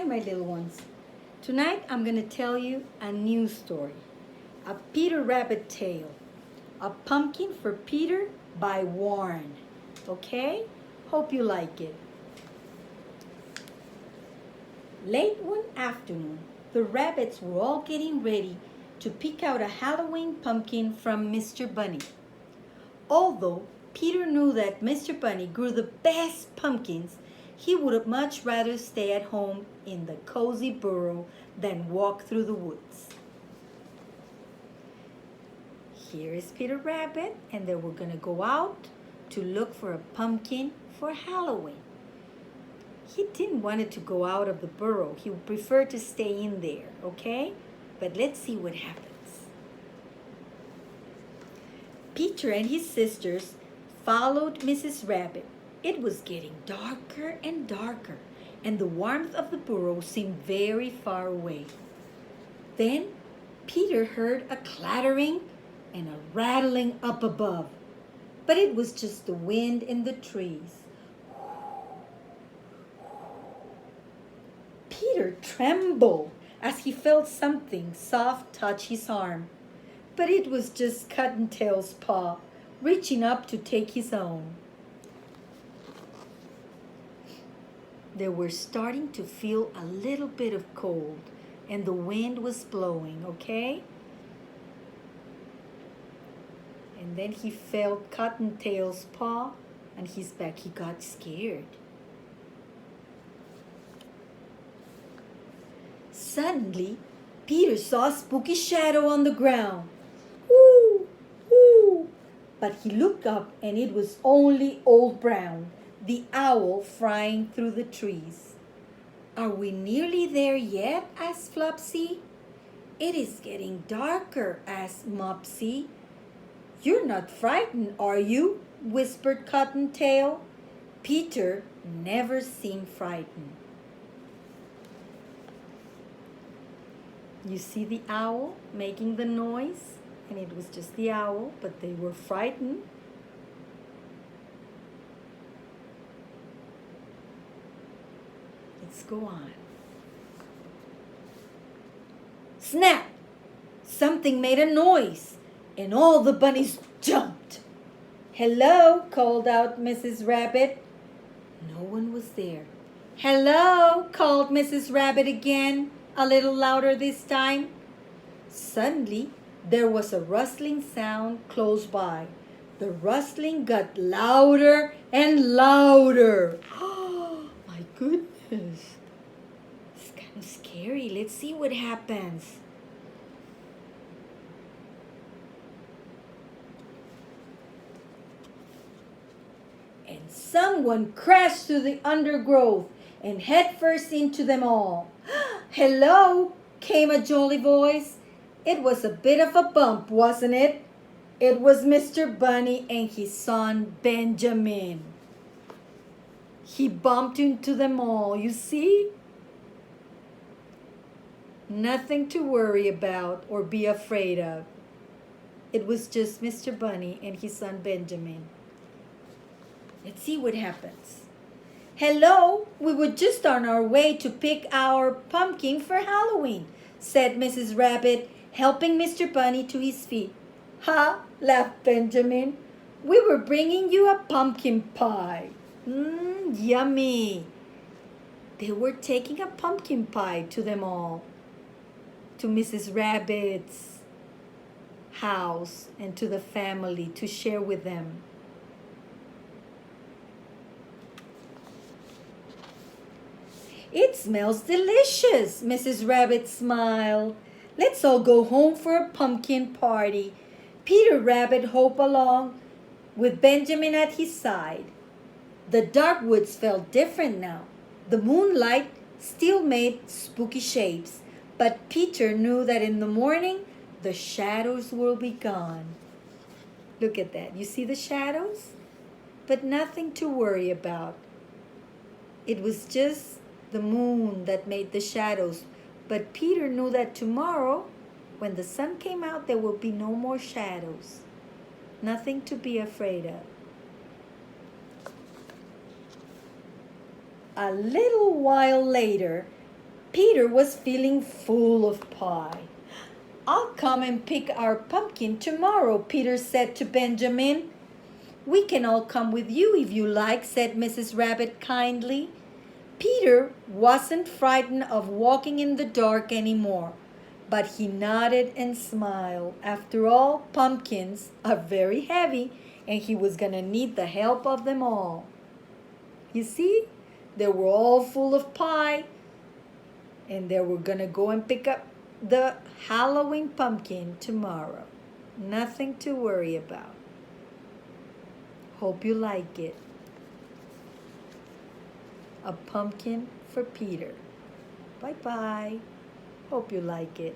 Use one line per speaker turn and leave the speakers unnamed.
Hi, my little ones. Tonight I'm going to tell you a new story, a Peter Rabbit tale, A Pumpkin for Peter by Warne. Okay? Hope you like it. Late one afternoon, the rabbits were all getting ready to pick out a Halloween pumpkin from Mr. Bunny. Although Peter knew that Mr. Bunny grew the best pumpkins, he would much rather stay at home in the cozy burrow than walk through the woods. Here is Peter Rabbit, and they were going to go out to look for a pumpkin for Halloween. He didn't want it to go out of the burrow. He would prefer to stay in there, okay? But let's see what happens. Peter and his sisters followed Mrs. Rabbit. It was getting darker and darker, and the warmth of the burrow seemed very far away. Then Peter heard a clattering and a rattling up above, but it was just the wind in the trees. Peter trembled as he felt something soft touch his arm, but it was just Cottontail's paw reaching up to take his own. They were starting to feel a little bit of cold, and the wind was blowing, okay? And then he felt Cottontail's paw on his back. He got scared. Suddenly, Peter saw a spooky shadow on the ground. Whoo! Whoo! But he looked up, and it was only Old Brown, the owl, flying through the trees. "Are we nearly there yet?" asked Flopsy. "It is getting darker," asked Mopsy. "You're not frightened, are you?" whispered Cottontail. Peter never seemed frightened. You see the owl making the noise? And it was just the owl, but they were frightened. Let's go on. Snap! Something made a noise, and all the bunnies jumped. "Hello," called out Mrs. Rabbit. No one was there. "Hello," called Mrs. Rabbit again, a little louder this time. Suddenly, there was a rustling sound close by. The rustling got louder and louder. Oh, my goodness. It's kind of scary. Let's see what happens. And someone crashed through the undergrowth and headfirst into them all. "Hello," came a jolly voice. It was a bit of a bump, wasn't it? It was Mr. Bunny and his son Benjamin. He bumped into them all, you see? Nothing to worry about or be afraid of. It was just Mr. Bunny and his son Benjamin. Let's see what happens. "Hello, we were just on our way to pick our pumpkin for Halloween," said Mrs. Rabbit, helping Mr. Bunny to his feet. "Ha!" laughed Benjamin. "We were bringing you a pumpkin pie." Yummy. They were taking a pumpkin pie to them all, to Mrs. Rabbit's house and to the family to share with them. "It smells delicious," Mrs. Rabbit smiled. "Let's all go home for a pumpkin party." Peter Rabbit hopped along with Benjamin at his side. The dark woods felt different now. The moonlight still made spooky shapes, but Peter knew that in the morning the shadows will be gone. Look at that. You see the shadows? But nothing to worry about. It was just the moon that made the shadows. But Peter knew that tomorrow, when the sun came out, there will be no more shadows. Nothing to be afraid of. A little while later, Peter was feeling full of pie. I'll come and pick our pumpkin tomorrow, Peter said to Benjamin. We can all come with you if you like, said Mrs. Rabbit kindly. Peter wasn't frightened of walking in the dark anymore, but he nodded and smiled. After all, pumpkins are very heavy, and he was going to need the help of them all. You see, they were all full of pie, and they were going to go and pick up the Halloween pumpkin tomorrow. Nothing to worry about. Hope you like it. A pumpkin for Peter. Bye-bye. Hope you like it.